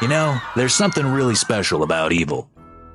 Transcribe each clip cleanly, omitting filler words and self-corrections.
You know, there's something really special about evil.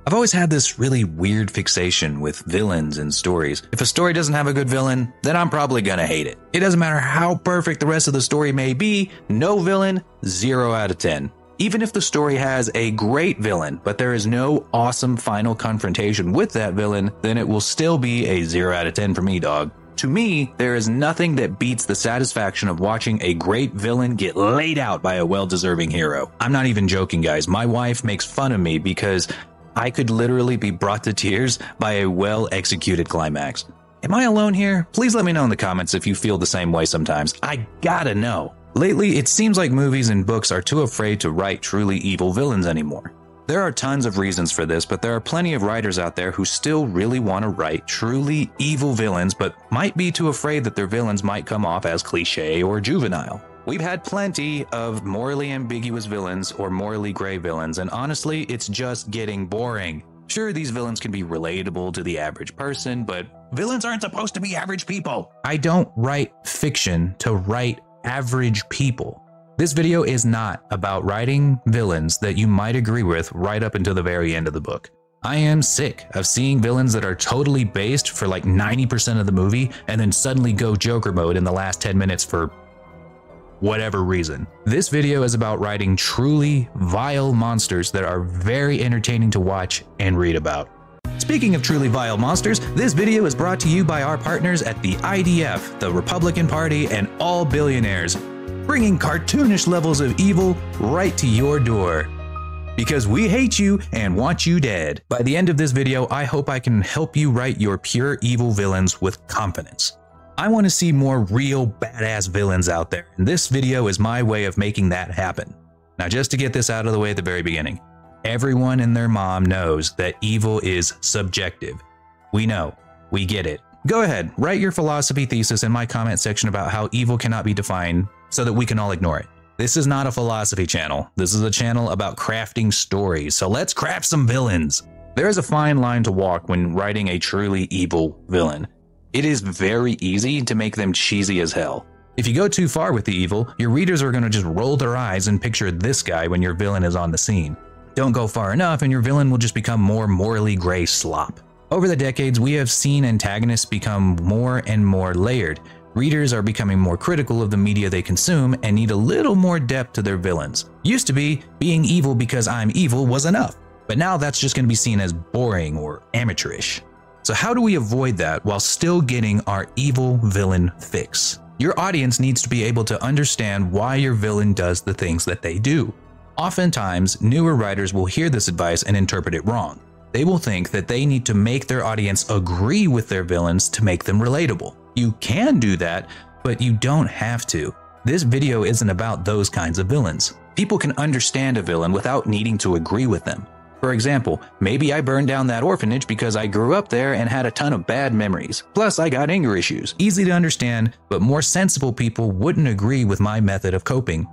I've always had this really weird fixation with villains in stories. If a story doesn't have a good villain, then I'm probably gonna hate it. It doesn't matter how perfect the rest of the story may be, no villain, 0 out of 10. Even if the story has a great villain, but there is no awesome final confrontation with that villain, then it will still be a 0 out of 10 for me, dog. To me, there is nothing that beats the satisfaction of watching a great villain get laid out by a well-deserving hero. I'm not even joking, guys. My wife makes fun of me because I could literally be brought to tears by a well-executed climax. Am I alone here? Please let me know in the comments if you feel the same way sometimes. I gotta know. Lately, it seems like movies and books are too afraid to write truly evil villains anymore. There are tons of reasons for this, but there are plenty of writers out there who still really want to write truly evil villains, but might be too afraid that their villains might come off as cliche or juvenile. We've had plenty of morally ambiguous villains or morally gray villains, and honestly, it's just getting boring. Sure, these villains can be relatable to the average person, but villains aren't supposed to be average people. I don't write fiction to write average people. This video is not about writing villains that you might agree with right up until the very end of the book. I am sick of seeing villains that are totally based for like 90% of the movie and then suddenly go Joker mode in the last 10 minutes for whatever reason. This video is about writing truly vile monsters that are very entertaining to watch and read about. Speaking of truly vile monsters, this video is brought to you by our partners at the IDF, the Republican Party, and all billionaires, bringing cartoonish levels of evil right to your door. Because we hate you and want you dead. By the end of this video, I hope I can help you write your pure evil villains with confidence. I want to see more real badass villains out there, and this video is my way of making that happen. Now, just to get this out of the way at the very beginning, everyone and their mom knows that evil is subjective. We know, we get it. Go ahead, write your philosophy thesis in my comment section about how evil cannot be defined so that we can all ignore it. This is not a philosophy channel. This is a channel about crafting stories, so let's craft some villains. There is a fine line to walk when writing a truly evil villain. It is very easy to make them cheesy as hell. If you go too far with the evil, your readers are going to just roll their eyes and picture this guy when your villain is on the scene. Don't go far enough and your villain will just become more morally gray slop. Over the decades, we have seen antagonists become more and more layered. Readers are becoming more critical of the media they consume and need a little more depth to their villains. Used to be, being evil because I'm evil was enough, but now that's just going to be seen as boring or amateurish. So how do we avoid that while still getting our evil villain fix? Your audience needs to be able to understand why your villain does the things that they do. Oftentimes, newer writers will hear this advice and interpret it wrong. They will think that they need to make their audience agree with their villains to make them relatable. You can do that, but you don't have to. This video isn't about those kinds of villains. People can understand a villain without needing to agree with them. For example, maybe I burned down that orphanage because I grew up there and had a ton of bad memories. Plus, I got anger issues. Easy to understand, but more sensible people wouldn't agree with my method of coping.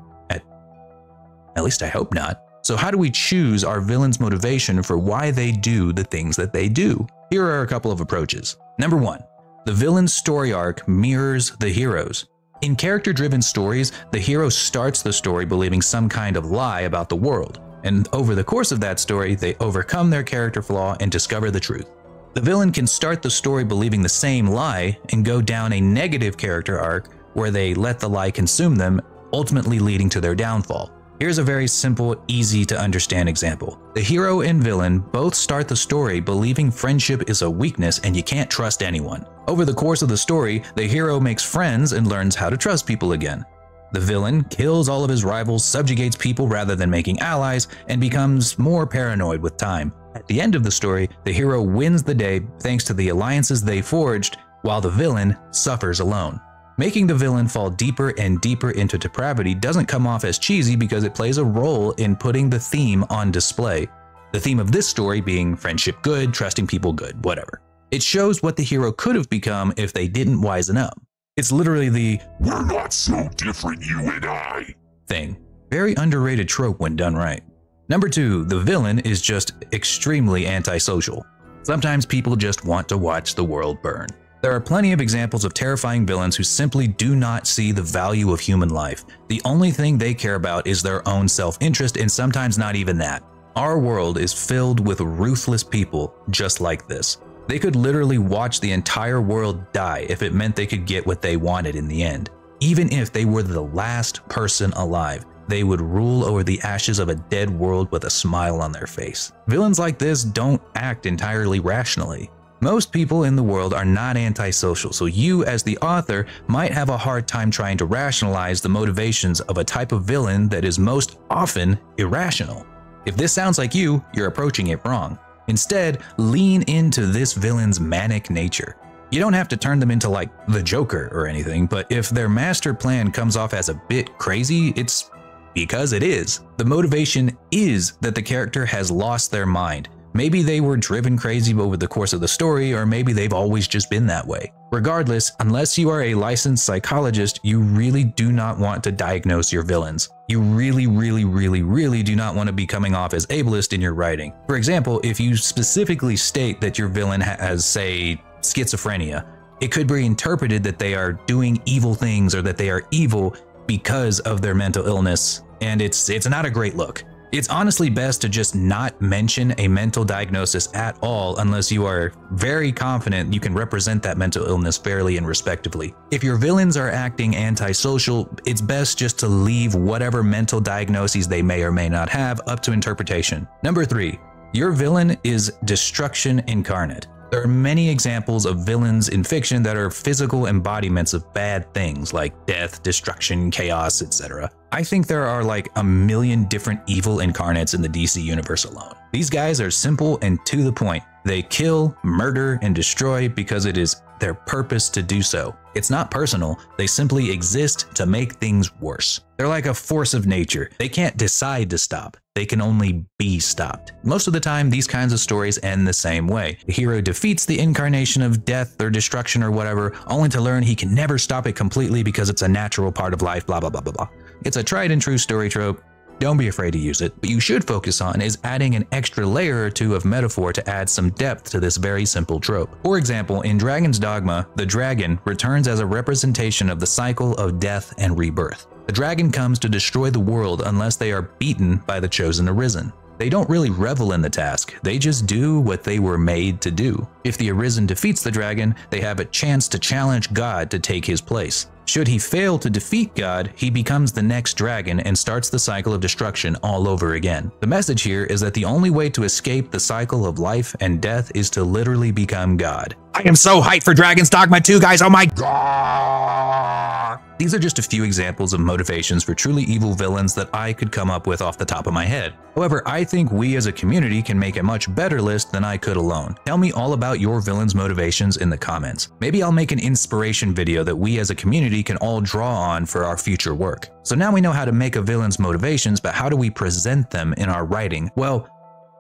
At least I hope not. So how do we choose our villain's motivation for why they do the things that they do? Here are a couple of approaches. Number 1, the villain's story arc mirrors the hero's. In character-driven stories, the hero starts the story believing some kind of lie about the world, and over the course of that story, they overcome their character flaw and discover the truth. The villain can start the story believing the same lie and go down a negative character arc where they let the lie consume them, ultimately leading to their downfall. Here's a very simple, easy to understand example. The hero and villain both start the story believing friendship is a weakness and you can't trust anyone. Over the course of the story, the hero makes friends and learns how to trust people again. The villain kills all of his rivals, subjugates people rather than making allies, and becomes more paranoid with time. At the end of the story, the hero wins the day thanks to the alliances they forged, while the villain suffers alone. Making the villain fall deeper and deeper into depravity doesn't come off as cheesy because it plays a role in putting the theme on display. The theme of this story being friendship good, trusting people good, whatever. It shows what the hero could have become if they didn't wisen up. It's literally the "we're not so different, you and I" thing. Very underrated trope when done right. Number 2, the villain is just extremely antisocial. Sometimes people just want to watch the world burn. There are plenty of examples of terrifying villains who simply do not see the value of human life. The only thing they care about is their own self-interest, and sometimes not even that. Our world is filled with ruthless people just like this. They could literally watch the entire world die if it meant they could get what they wanted in the end. Even if they were the last person alive, they would rule over the ashes of a dead world with a smile on their face. Villains like this don't act entirely rationally. Most people in the world are not antisocial, so you as the author might have a hard time trying to rationalize the motivations of a type of villain that is most often irrational. If this sounds like you, you're approaching it wrong. Instead, lean into this villain's manic nature. You don't have to turn them into like the Joker or anything, but if their master plan comes off as a bit crazy, it's because it is. The motivation is that the character has lost their mind. Maybe they were driven crazy over the course of the story, or maybe they've always just been that way. Regardless, unless you are a licensed psychologist, you really do not want to diagnose your villains. You really do not want to be coming off as ableist in your writing. For example, if you specifically state that your villain has, say, schizophrenia, it could be interpreted that they are doing evil things or that they are evil because of their mental illness, and it's not a great look. It's honestly best to just not mention a mental diagnosis at all unless you are very confident you can represent that mental illness fairly and respectively. If your villains are acting antisocial, it's best just to leave whatever mental diagnoses they may or may not have up to interpretation. Number 3, your villain is destruction incarnate. There are many examples of villains in fiction that are physical embodiments of bad things like death, destruction, chaos, etc. I think there are like a million different evil incarnates in the DC universe alone. These guys are simple and to the point. They kill, murder, and destroy because it is their purpose to do so. It's not personal, they simply exist to make things worse. They're like a force of nature. They can't decide to stop, they can only be stopped. Most of the time, these kinds of stories end the same way. The hero defeats the incarnation of death or destruction or whatever, only to learn he can never stop it completely because it's a natural part of life, blah blah blah blah blah. It's a tried and true story trope. Don't be afraid to use it. What you should focus on is adding an extra layer or two of metaphor to add some depth to this very simple trope. For example, in Dragon's Dogma, the dragon returns as a representation of the cycle of death and rebirth. The dragon comes to destroy the world unless they are beaten by the chosen arisen. They don't really revel in the task, they just do what they were made to do. If the arisen defeats the dragon, they have a chance to challenge God to take his place. Should he fail to defeat God, he becomes the next dragon and starts the cycle of destruction all over again. The message here is that the only way to escape the cycle of life and death is to literally become God. I am so hyped for Dragon's Dogma 2, guys, oh my god! These are just a few examples of motivations for truly evil villains that I could come up with off the top of my head. However, I think we as a community can make a much better list than I could alone. Tell me all about your villains' motivations in the comments. Maybe I'll make an inspiration video that we as a community can all draw on for our future work. So now we know how to make a villain's motivations, but how do we present them in our writing? Well,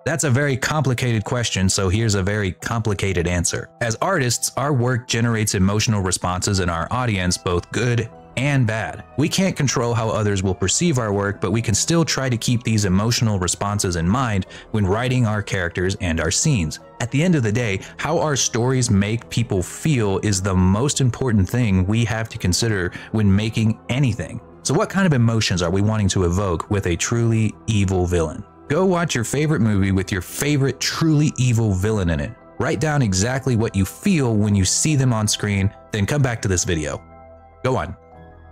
that's a very complicated question, so here's a very complicated answer. As artists, our work generates emotional responses in our audience, both good and bad. We can't control how others will perceive our work, but we can still try to keep these emotional responses in mind when writing our characters and our scenes. At the end of the day, how our stories make people feel is the most important thing we have to consider when making anything. So what kind of emotions are we wanting to evoke with a truly evil villain? Go watch your favorite movie with your favorite truly evil villain in it. Write down exactly what you feel when you see them on screen, then come back to this video. Go on.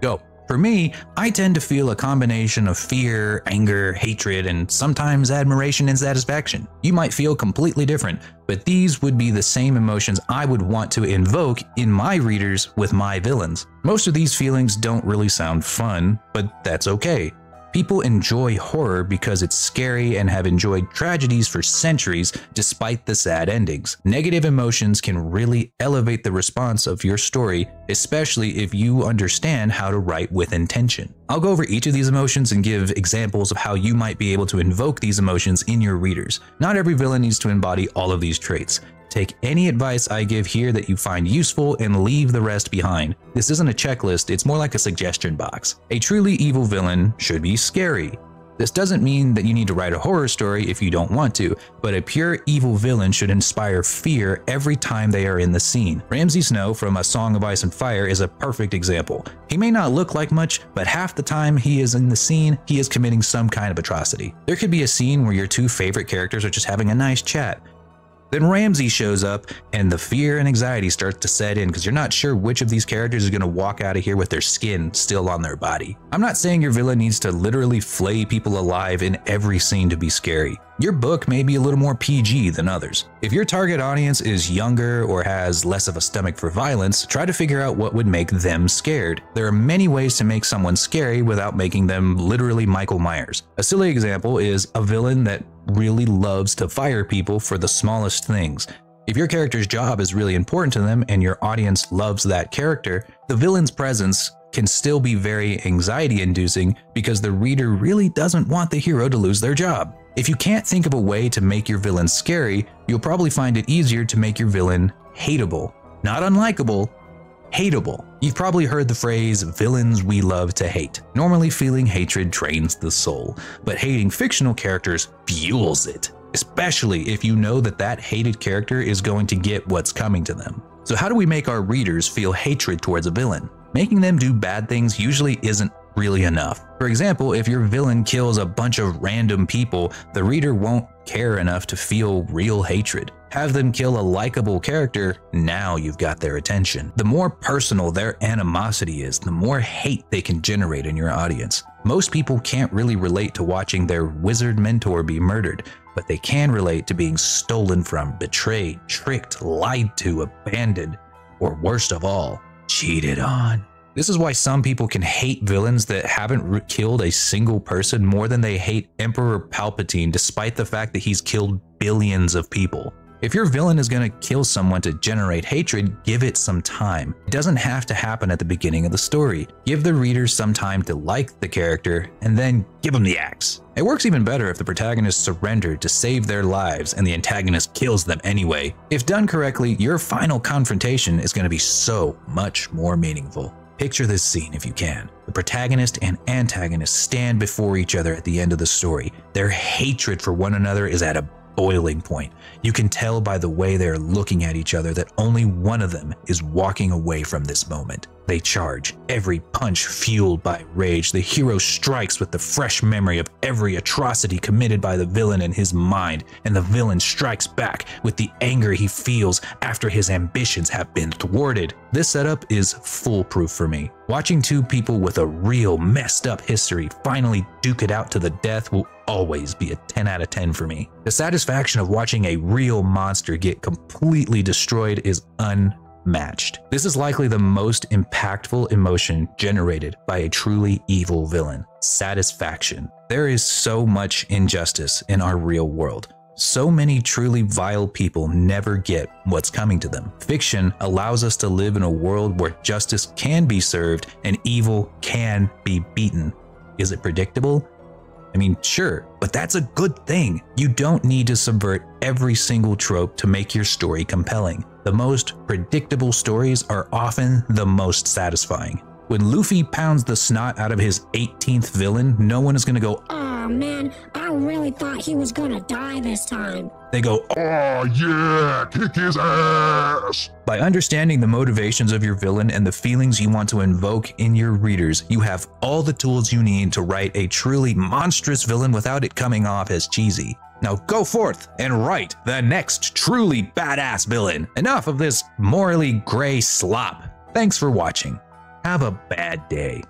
Go. For me, I tend to feel a combination of fear, anger, hatred, and sometimes admiration and satisfaction. You might feel completely different, but these would be the same emotions I would want to invoke in my readers with my villains. Most of these feelings don't really sound fun, but that's okay. People enjoy horror because it's scary and have enjoyed tragedies for centuries despite the sad endings. Negative emotions can really elevate the response of your story, especially if you understand how to write with intention. I'll go over each of these emotions and give examples of how you might be able to invoke these emotions in your readers. Not every villain needs to embody all of these traits. Take any advice I give here that you find useful and leave the rest behind. This isn't a checklist, it's more like a suggestion box. A truly evil villain should be scary. This doesn't mean that you need to write a horror story if you don't want to, but a pure evil villain should inspire fear every time they are in the scene. Ramsay Snow from A Song of Ice and Fire is a perfect example. He may not look like much, but half the time he is in the scene, he is committing some kind of atrocity. There could be a scene where your two favorite characters are just having a nice chat. Then Ramsay shows up and the fear and anxiety starts to set in because you're not sure which of these characters is going to walk out of here with their skin still on their body. I'm not saying your villain needs to literally flay people alive in every scene to be scary. Your book may be a little more PG than others. If your target audience is younger or has less of a stomach for violence, try to figure out what would make them scared. There are many ways to make someone scary without making them literally Michael Myers. A silly example is a villain that really loves to fire people for the smallest things. If your character's job is really important to them and your audience loves that character, the villain's presence can still be very anxiety-inducing because the reader really doesn't want the hero to lose their job. If you can't think of a way to make your villain scary, you'll probably find it easier to make your villain hateable. Not unlikable, hateable. You've probably heard the phrase, villains we love to hate. Normally feeling hatred trains the soul, but hating fictional characters fuels it, especially if you know that that hated character is going to get what's coming to them. So how do we make our readers feel hatred towards a villain? Making them do bad things usually isn't really enough. For example, if your villain kills a bunch of random people, the reader won't care enough to feel real hatred. Have them kill a likable character, now you've got their attention. The more personal their animosity is, the more hate they can generate in your audience. Most people can't really relate to watching their wizard mentor be murdered, but they can relate to being stolen from, betrayed, tricked, lied to, abandoned, or worst of all, cheated on. This is why some people can hate villains that haven't killed a single person more than they hate Emperor Palpatine, despite the fact that he's killed billions of people. If your villain is going to kill someone to generate hatred, give it some time. It doesn't have to happen at the beginning of the story. Give the reader some time to like the character, and then give them the axe. It works even better if the protagonist surrendered to save their lives and the antagonist kills them anyway. If done correctly, your final confrontation is going to be so much more meaningful. Picture this scene if you can. The protagonist and antagonist stand before each other at the end of the story. Their hatred for one another is at a boiling point. You can tell by the way they're looking at each other that only one of them is walking away from this moment. They charge, every punch fueled by rage. The hero strikes with the fresh memory of every atrocity committed by the villain in his mind, and the villain strikes back with the anger he feels after his ambitions have been thwarted. This setup is foolproof for me. Watching two people with a real messed up history finally duke it out to the death will always be a 10 out of 10 for me. The satisfaction of watching a real monster get completely destroyed is unmatched. This is likely the most impactful emotion generated by a truly evil villain: satisfaction. There is so much injustice in our real world. So many truly vile people never get what's coming to them. Fiction allows us to live in a world where justice can be served and evil can be beaten. Is it predictable? I mean, sure, but that's a good thing. You don't need to subvert every single trope to make your story compelling. The most predictable stories are often the most satisfying. When Luffy pounds the snot out of his 18th villain, no one is going to go, "Oh man, I really thought he was gonna die this time." They go, "Oh yeah, kick his ass!" By understanding the motivations of your villain and the feelings you want to invoke in your readers, you have all the tools you need to write a truly monstrous villain without it coming off as cheesy. Now go forth and write the next truly badass villain. Enough of this morally gray slop. Thanks for watching. Have a bad day.